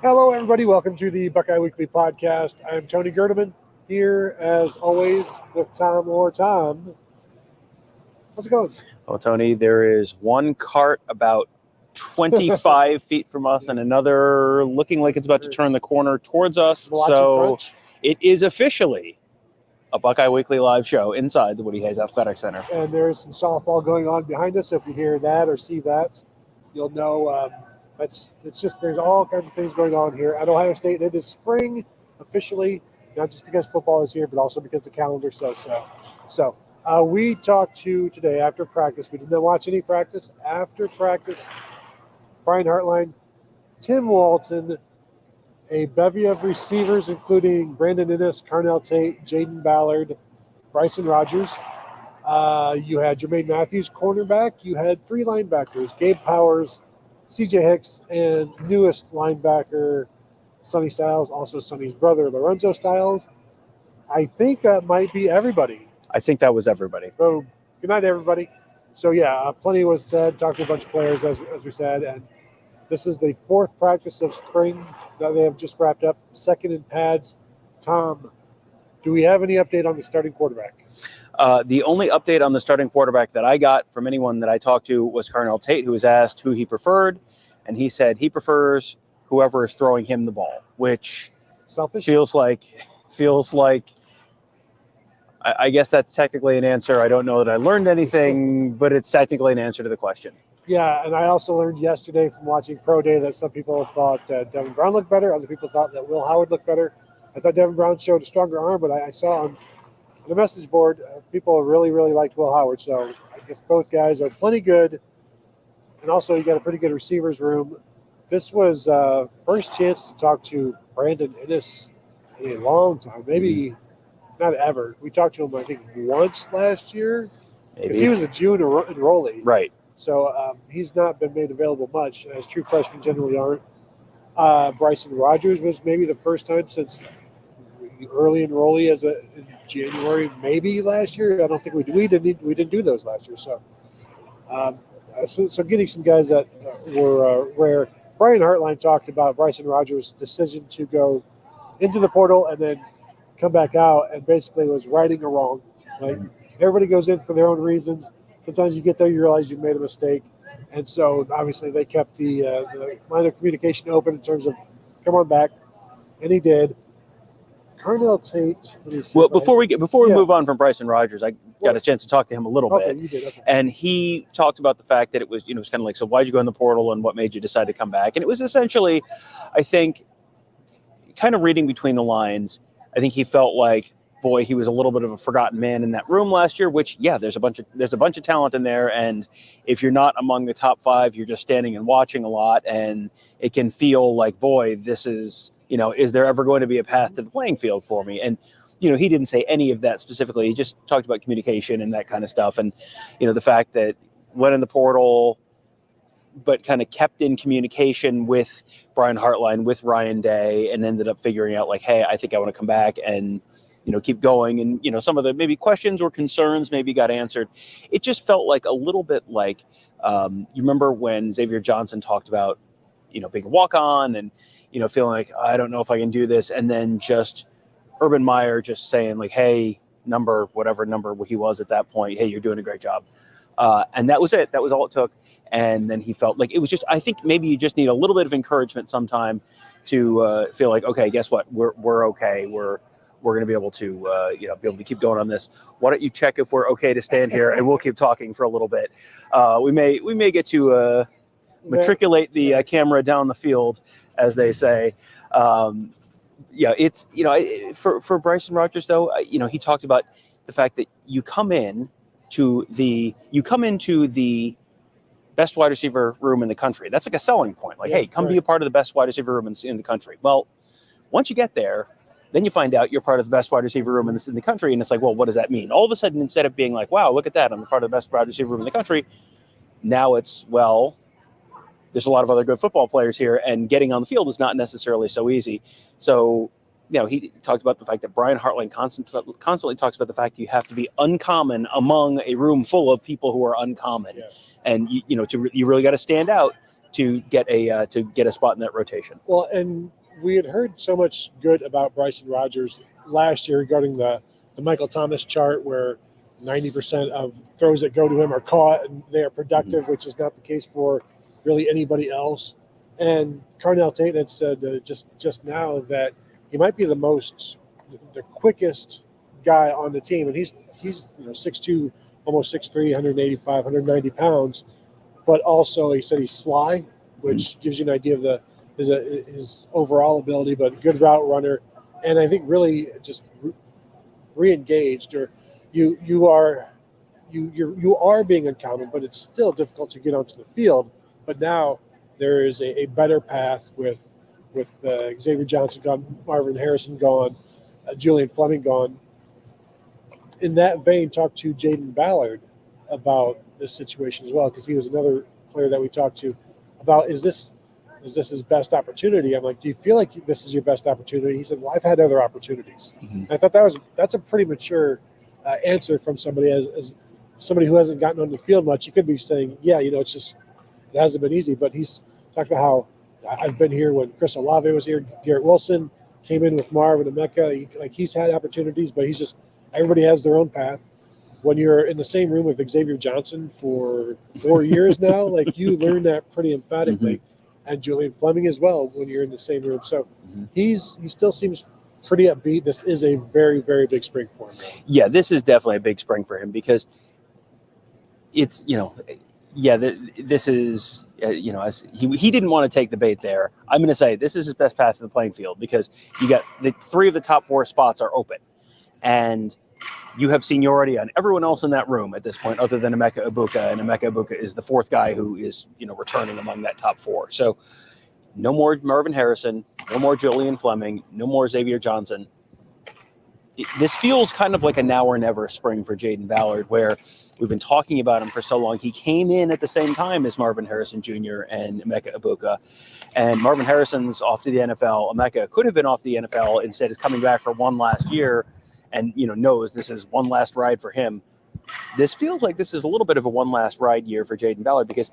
Hello, everybody. Welcome to the Buckeye Weekly Podcast. I'm Tony Gerdeman, here as always with Tom Orr. Tom, how's it going? Well, Tony, there is one cart about 25 feet from us and another looking like it's about to turn the corner towards us. So it is officially a Buckeye Weekly live show inside the Woody Hayes Athletic Center. And there's some softball going on behind us. If you hear that or see that, you'll know it's just there's all kinds of things going on here at Ohio State. It is spring officially, not just because football is here, but also because the calendar says so. So we talked to today after practice. We did not watch any practice. After practice, Brian Hartline, Tim Walton, a bevy of receivers, including Brandon Innes, Carnell Tate, Jaden Ballard, Bryson Rogers. You had Jermaine Matthews, cornerback. You had three linebackers, Gabe Powers, CJ Hicks, and newest linebacker, Sonny Styles, also Sonny's brother, Lorenzo Styles. I think that might be everybody. I think that was everybody. So, good night, everybody. So, yeah, plenty was said, talked to a bunch of players, as we said, and this is the fourth practice of spring that they have just wrapped up, second in pads. Tom, do we have any update on the starting quarterback? The only update on the starting quarterback that I got from anyone that I talked to was Carnell Tate, who was asked who he preferred, and he said he prefers whoever is throwing him the ball, which Selfish? feels like I guess that's technically an answer. I don't know that I learned anything, but it's technically an answer to the question. Yeah, and I also learned yesterday from watching Pro Day that some people thought Devin Brown looked better. Other people thought that Will Howard looked better. I thought Devin Brown showed a stronger arm, but I saw on the message board, people really, really liked Will Howard. So I guess both guys are plenty good. And also, you got a pretty good receivers room. This was first chance to talk to Brandon Innes in a long time, maybe not ever. We talked to him, I think, once last year because he was a June enrollee. Right. So he's not been made available much, as true freshmen generally aren't. Bryson Rogers was maybe the first time since early enrollee in January, maybe last year. I don't think we didn't do those last year. So getting some guys that were rare. Brian Hartline talked about Bryson Rogers' decision to go into the portal and then come back out, and basically was righting a wrong. Like, everybody goes in for their own reasons. Sometimes you get there, you realize you've made a mistake. And so, obviously, they kept the line of communication open in terms of, come on back. And he did. Carnell Tate. Well, before we move on from Bryson Rogers, I got a chance to talk to him a little bit. You did, okay. And he talked about the fact that it was kind of like, so why'd you go in the portal and what made you decide to come back? And it was essentially, I think, kind of reading between the lines, I think he felt like, boy, he was a little bit of a forgotten man in that room last year, which, yeah, there's a bunch of talent in there. And if you're not among the top five, you're just standing and watching a lot. And it can feel like, boy, this is, is there ever going to be a path to the playing field for me? And, he didn't say any of that specifically. He just talked about communication and that kind of stuff. And, the fact that went in the portal, but kind of kept in communication with Brian Hartline, with Ryan Day, and ended up figuring out like, hey, I think I want to come back and, keep going. And, some of the maybe questions or concerns maybe got answered. It just felt like a little bit like, you remember when Xavier Johnson talked about, being a walk-on and, feeling like, I don't know if I can do this. And then just Urban Meyer just saying like, hey, whatever number he was at that point, hey, you're doing a great job. And that was it. That was all it took. And then he felt like it was just, I think maybe you just need a little bit of encouragement sometime to feel like, okay, guess what? We're okay. We're going to be able to, be able to keep going on this. Why don't you check if we're okay to stand here and we'll keep talking for a little bit. We may get to matriculate the camera down the field, as they say. It's, for Bryson Rogers though, he talked about the fact that you come into the best wide receiver room in the country. That's like a selling point. Like, hey, come be a part of the best wide receiver room in the country. Well, once you get there, then you find out you're part of the best wide receiver room in the country. And it's like, well, what does that mean? All of a sudden, instead of being like, wow, look at that, I'm a part of the best wide receiver room in the country. Now it's, well, there's a lot of other good football players here, and getting on the field is not necessarily so easy. So, he talked about the fact that Brian Hartline constantly talks about the fact that you have to be uncommon among a room full of people who are uncommon. Yeah. And, you really got to stand out to get a spot in that rotation. Well, and we had heard so much good about Bryson Rodgers last year regarding the Michael Thomas chart where 90% of throws that go to him are caught and they are productive, which is not the case for really anybody else. And Carnell Tate had said just now that he might be the quickest guy on the team, and he's 6'2", almost 6'3", 185, 190 pounds. But also, he said he's sly, which gives you an idea of his overall ability. But good route runner, and I think really just re-engaged, or you are being encountered, but it's still difficult to get onto the field. But now there is a better path with Xavier Johnson gone, Marvin Harrison gone, Julian Fleming gone. In that vein, talked to Jaden Ballard about this situation as well, because he was another player that we talked to about, is this his best opportunity? I'm like, do you feel like this is your best opportunity? He said, well, I've had other opportunities. I thought that's a pretty mature answer from somebody as somebody who hasn't gotten on the field much. You could be saying, yeah, it's just, it hasn't been easy, but he's talked about how I've been here when Chris Olave was here, Garrett Wilson came in with Marvin and Emeka. He's had opportunities, but everybody has their own path. When you're in the same room with Xavier Johnson for 4 years now, you learn that pretty emphatically, and Julian Fleming as well when you're in the same room. So he still seems pretty upbeat. This is a very, very big spring for him, though. Yeah, this is definitely a big spring for him because it's, this is, as he didn't want to take the bait there. I'm going to say this is his best path to the playing field because you got the 3 of the top 4 spots are open. And you have seniority on everyone else in that room at this point other than Emeka Egbuka, and Emeka Egbuka is the 4th guy who is, returning among that top 4. So no more Marvin Harrison, no more Julian Fleming, no more Xavier Johnson. This feels kind of like a now or never spring for Jaden Ballard, where we've been talking about him for so long. He came in at the same time as Marvin Harrison Jr. and Emeka Egbuka, and Marvin Harrison's off to the NFL. Emeka could have been off the NFL, instead is coming back for one last year, and knows this is one last ride for him. This feels like this is a little bit of a one last ride year for Jaden Ballard, because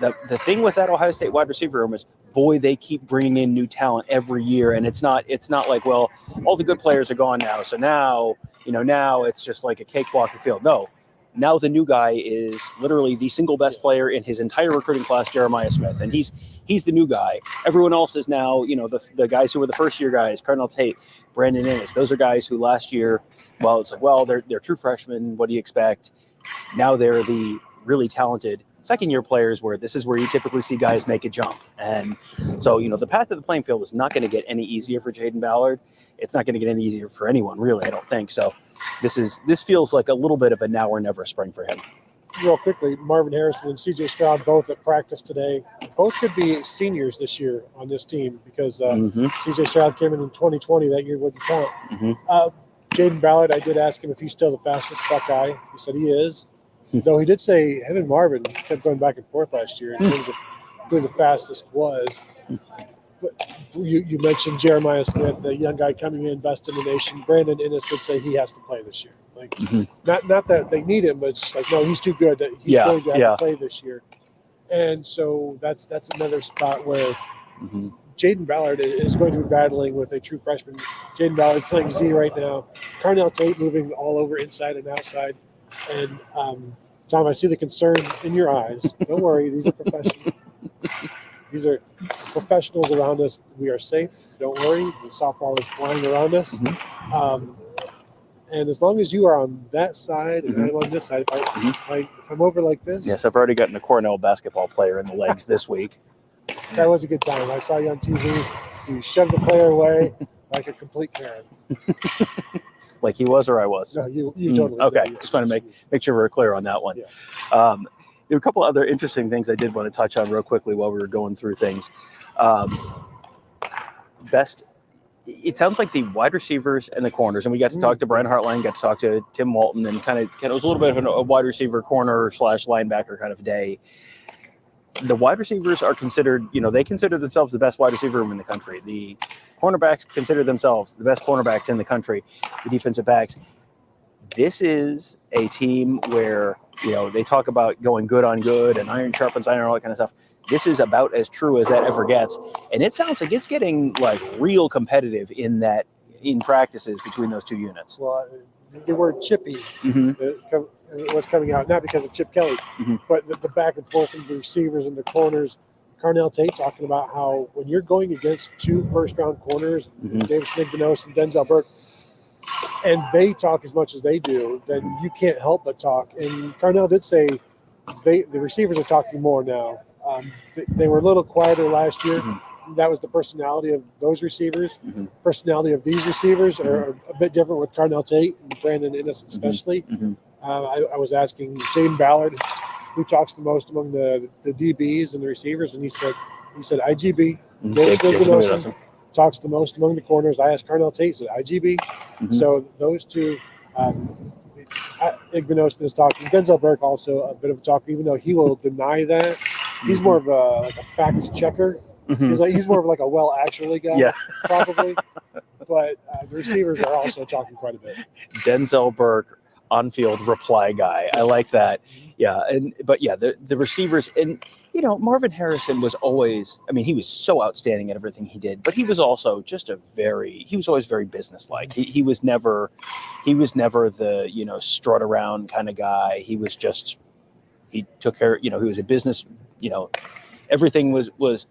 the thing with that Ohio State wide receiver room is, boy, they keep bringing in new talent every year, and it's not like, well, all the good players are gone now, so now it's just like a cakewalk of field. No, now the new guy is literally the single best player in his entire recruiting class, Jeremiah Smith, and he's the new guy. Everyone else is now, the guys who were the first year guys, Carnell Tate, Brandon Innes. Those are guys who last year, well, it's like, well, they're true freshmen. What do you expect? Now they're the really talented second-year players, where this is where you typically see guys make a jump. And so, the path to the playing field is not going to get any easier for Jaden Ballard. It's not going to get any easier for anyone, really, I don't think. So this feels like a little bit of a now or never spring for him. Real quickly, Marvin Harrison and CJ Stroud both at practice today. Both could be seniors this year on this team, because CJ Stroud came in 2020. That year wouldn't count. Jaden Ballard, I did ask him if he's still the fastest Buckeye. He said he is. Though he did say him and Marvin kept going back and forth last year in terms of who the fastest was. But you mentioned Jeremiah Smith, the young guy coming in, best in the nation. Brandon Innes did say he has to play this year. Not that they need him, but it's just like, no, he's too good. That he's going to have to play this year. And so that's another spot where Jaden Ballard is going to be battling with a true freshman. Jaden Ballard playing Z right now. Carnell Tate moving all over inside and outside. And Tom, I see the concern in your eyes. Don't worry, these are professionals. These are professionals around us. We are safe. Don't worry. The softball is flying around us. And as long as you are on that side and I'm on this side, if I'm over like this. Yes, I've already gotten a Cornell basketball player in the legs this week. That was a good time. I saw you on TV. You shoved the player away like a complete Karen. Like he was or I was? No, you totally. Okay, just want to make sure we're clear on that one. Yeah. There were a couple other interesting things I did want to touch on real quickly while we were going through things. It sounds like the wide receivers and the corners, and we got to talk to Brian Hartline, got to talk to Tim Walton, and kind of it was a little bit of a wide receiver corner / linebacker kind of day. The wide receivers are considered, they consider themselves the best wide receiver room in the country. The cornerbacks consider themselves the best cornerbacks in the country. The defensive backs, this is a team where, they talk about going good on good and iron sharpens iron, all that kind of stuff. This is about as true as that ever gets. And it sounds like it's getting like real competitive in practices between those two units. Well, the word chippy was coming out, not because of Chip Kelly, but the back and forth of the receivers and the corners. Carnell Tate talking about how when you're going against two first-round corners, David Snigbenos and Denzel Burke, and they talk as much as they do, then you can't help but talk. And Carnell did say the receivers are talking more now. They were a little quieter last year. That was the personality of those receivers. Personality of these receivers are a bit different with Carnell Tate and Brandon Innes especially. I was asking Jaden Ballard, who talks the most among the DBs and the receivers, and he said IGB. Dave Snigbenos talks the most among the corners. I asked Carnell Tate, said IGB. So those two, Igbenos is talking. Denzel Burke also a bit of a talker, even though he will deny that. He's more of a fact checker. He's more of like a well actually guy, probably. But the receivers are also talking quite a bit. Denzel Burke, on-field reply guy. I like that. Yeah, the receivers, and Marvin Harrison was always, he was so outstanding at everything he did, but he was also just he was always very businesslike. He was never the, strut around kind of guy. He was just, he took care, he was a business, everything was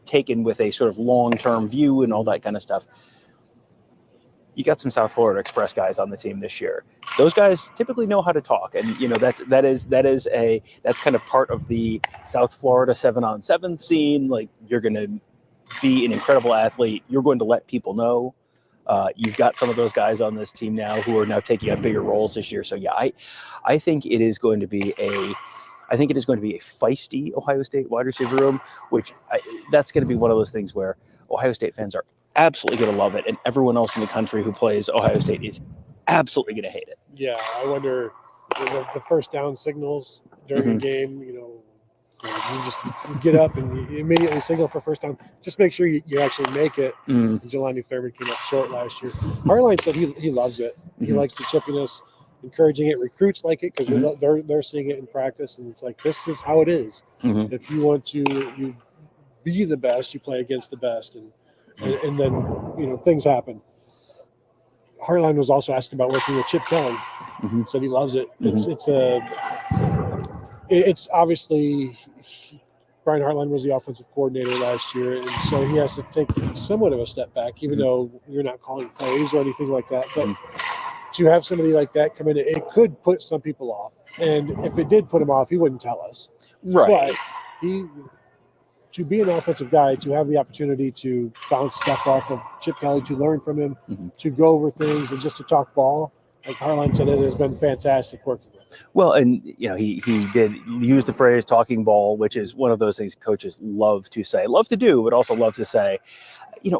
taken with a sort of long-term view and all that kind of stuff. You got some South Florida Express guys on the team this year. Those guys typically know how to talk, and that's kind of part of the South Florida 7-on-7 scene. Like, you're going to be an incredible athlete. You're going to let people know. You've got some of those guys on this team now who are now taking on bigger roles this year. So yeah, I think it is going to be a feisty Ohio State wide receiver room, that's going to be one of those things where Ohio State fans are absolutely going to love it, and everyone else in the country who plays Ohio State is absolutely going to hate it. Yeah, I wonder the first down signals during a game. You get up and you immediately signal for first down. Just make sure you actually make it. Jelani Thurman came up short last year. Hartline said he loves it. He likes the chippiness, encouraging it. Recruits like it because they're seeing it in practice, and it's like, this is how it is. If you want to be the best, you play against the best, and then things happen. Hartline was also asked about working with Chip Kelly. Said he loves it. It's obviously Brian Hartline was the offensive coordinator last year, and so he has to take somewhat of a step back, even though you're not calling plays or anything like that. But to have somebody like that come in, it could put some people off. And if it did put him off, he wouldn't tell us. Right. But to be an offensive guy, to have the opportunity to bounce stuff off of Chip Kelly, to learn from him, to go over things, and just to talk ball, like Hartline said, it has been fantastic working with him. Well, and he did use the phrase "talking ball," which is one of those things coaches love to do, but also love to say.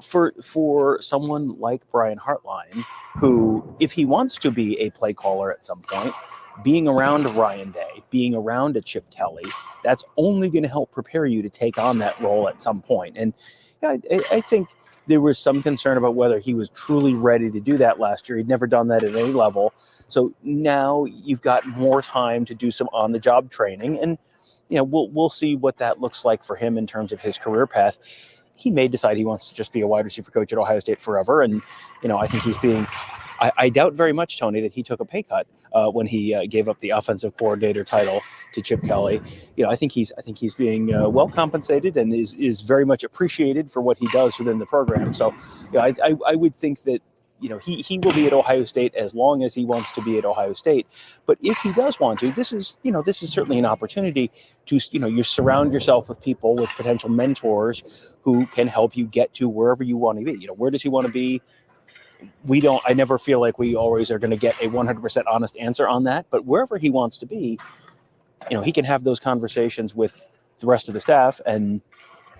For someone like Brian Hartline, who, if he wants to be a play caller at some point, being around a Ryan Day, being around a Chip Kelly, that's only going to help prepare you to take on that role at some point. And I think there was some concern about whether he was truly ready to do that last year. He'd never done that at any level. So now you've got more time to do some on-the-job training. And, we'll see what that looks like for him in terms of his career path. He may decide he wants to just be a wide receiver coach at Ohio State forever. And, I think he's being – I doubt very much, Tony, that he took a pay cut when he gave up the offensive coordinator title to Chip Kelly. I think he's being well compensated and is very much appreciated for what he does within the program. So, I would think that he will be at Ohio State as long as he wants to be at Ohio State. But if he does want to, this is certainly an opportunity to you surround yourself with people, with potential mentors who can help you get to wherever you want to be. Where does he want to be? I never feel like we always are going to get a 100% honest answer on that, but wherever he wants to be, he can have those conversations with the rest of the staff and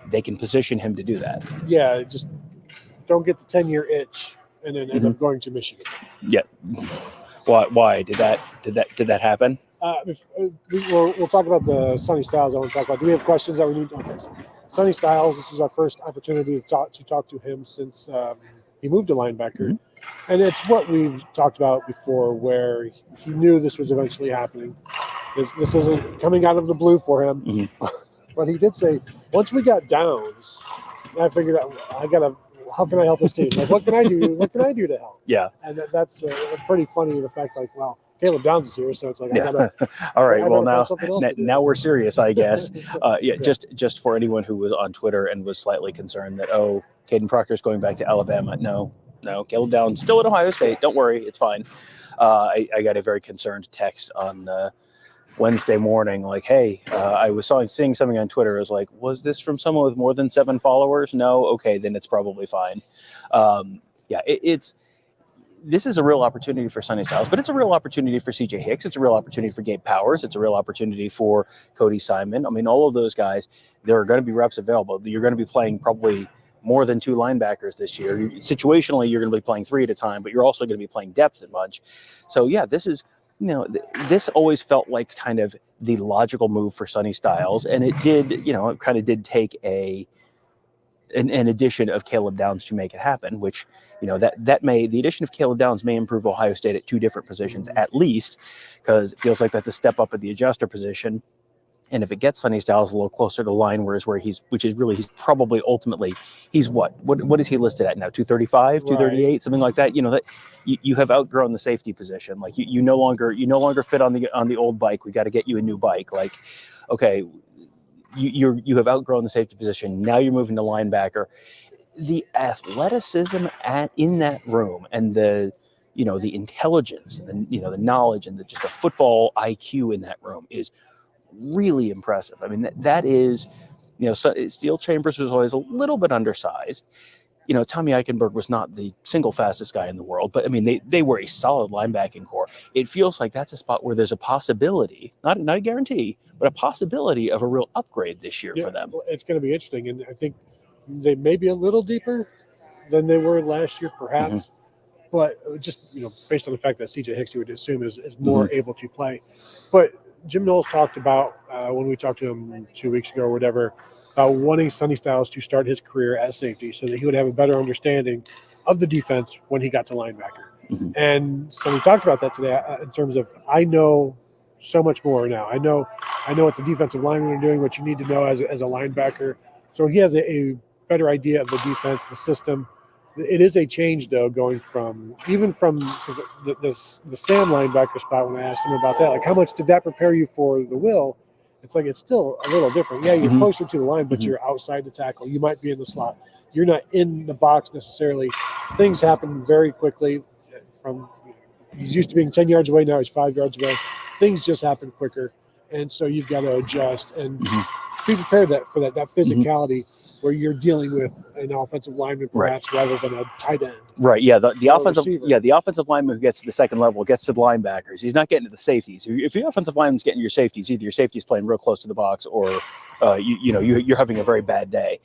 they can position him to do that. Yeah. Just don't get the 10-year itch and then end up going to Michigan. Yeah. Why did that happen? We'll talk about the Sonny Styles. I want to talk about. Do we have questions that we need? Okay. Sonny Styles. This is our first opportunity to talk to him since he moved to linebacker. Mm-hmm. And it's what we've talked about before, where he knew this was eventually happening. This isn't coming out of the blue for him. Mm-hmm. But he did say, once we got downs, I figured out, how can I help this team? Like, what can I do? What can I do to help? Yeah. And that's pretty funny, the fact, like, well, Caleb Downs is here, so it's like, all right. Well, now we're serious, I guess. Yeah. Just for anyone who was on Twitter and was slightly concerned that, Caden Proctor's going back to Alabama. No, Caleb Downs still at Ohio State. Don't worry, it's fine. I got a very concerned text on Wednesday morning, like, hey, I was seeing something on Twitter. I was like, was this from someone with more than 7 followers? No? Okay, then it's probably fine. This is a real opportunity for Sonny Styles, but it's a real opportunity for CJ Hicks. It's a real opportunity for Gabe Powers. It's a real opportunity for Cody Simon. I mean, all of those guys, there are going to be reps available. You're going to be playing probably more than 2 linebackers this year. Situationally, you're going to be playing 3 at a time, but you're also going to be playing depth a bunch. So, yeah, this is, this always felt like kind of the logical move for Sonny Styles, and it did, it kind of did take an addition of Caleb Downs to make it happen, which, the addition of Caleb Downs may improve Ohio State at 2 different positions at least, because it feels like that's a step up at the adjuster position. And if it gets Sonny Styles a little closer to line, he's probably ultimately, he's what is he listed at now? 235, 238, something like that. That you have outgrown the safety position. Like you no longer fit on the old bike. We got to get you a new bike. Like, okay, you have outgrown the safety position. Now you're moving to linebacker. The athleticism in that room and the intelligence and the knowledge and just the football IQ in that room is really impressive. I mean, that is, Steel Chambers was always a little bit undersized. Tommy Eichenberg was not the single fastest guy in the world, but I mean, they were a solid linebacking core. It feels like that's a spot where there's a possibility, not a guarantee, but a possibility of a real upgrade this year for them. It's going to be interesting, and I think they may be a little deeper than they were last year, perhaps. Mm-hmm. But just based on the fact that CJ Hicks, you would assume, is more mm-hmm. able to play. But Jim Knowles talked about when we talked to him 2 weeks ago or whatever, about wanting Sonny Styles to start his career as safety so that he would have a better understanding of the defense when he got to linebacker. Mm-hmm. And so we talked about that today in terms of, I know so much more now. I know what the defensive linemen are doing, what you need to know as a linebacker. So he has a better idea of the defense, the system. It is a change, though, going from the Sam linebacker spot. When I asked him about that, like, how much did that prepare you for the Will? It's like, it's still a little different. Yeah, you're mm-hmm. closer to the line, but mm-hmm. you're outside the tackle. You might be in the slot. You're not in the box necessarily. Things happen very quickly. He's used to being 10 yards away. Now he's 5 yards away. Things just happen quicker. And so you've got to adjust and mm-hmm. be prepared for that physicality mm-hmm. where you're dealing with an offensive lineman perhaps rather than a tight end. Right. Yeah. The offensive lineman who gets to the second level gets to the linebackers. He's not getting to the safeties. If the offensive lineman's getting to your safeties, either your safety's playing real close to the box or you're having a very bad day.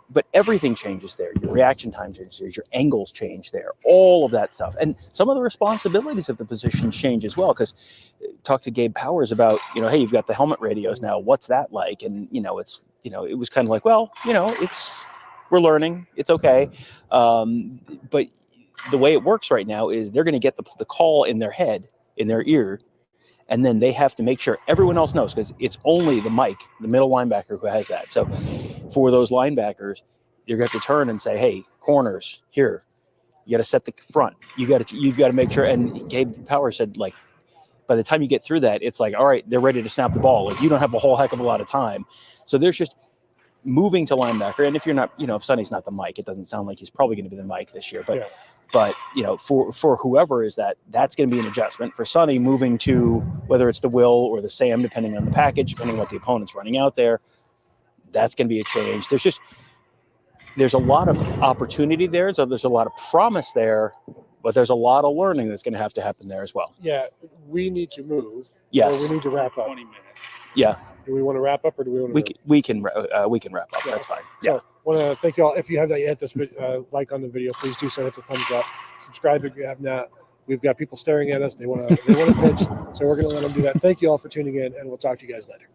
But everything changes there. Your reaction time changes. Your angles change there. All of that stuff. And some of the responsibilities of the position change as well. Because talk to Gabe Powers about, hey, you've got the helmet radios now. What's that like? And, it was kind of like, well, we're learning. It's okay. But the way it works right now is they're going to get the call in their head, in their ear, and then they have to make sure everyone else knows, because it's only the middle linebacker, who has that. So for those linebackers, you're going to have to turn and say, hey, corners, here, you got to set the front. You've got to make sure. And Gabe Powers said, like, by the time you get through that, it's like, all right, they're ready to snap the ball. Like, you don't have a whole heck of a lot of time. So there's just moving to linebacker. And if you're not, if Sonny's not the Mike, it doesn't sound like he's probably going to be the Mike this year. But yeah. But, for whoever is that's going to be an adjustment. For Sonny, moving to whether it's the Will or the Sam, depending on the package, depending on what the opponent's running out there, that's going to be a change. There's a lot of opportunity there. So there's a lot of promise there, but there's a lot of learning that's going to have to happen there as well. Yeah, we need to move. Yes. Or we need to wrap up. 20 minutes. Yeah. Do we want to wrap up, or do we want to? We can wrap up. Yeah. That's fine. Yeah. So, want to thank you all. If you have not yet hit this like on the video, please do so. Hit the thumbs up. Subscribe if you have not. We've got people staring at us. They want to pitch, so we're going to let them do that. Thank you all for tuning in, and we'll talk to you guys later.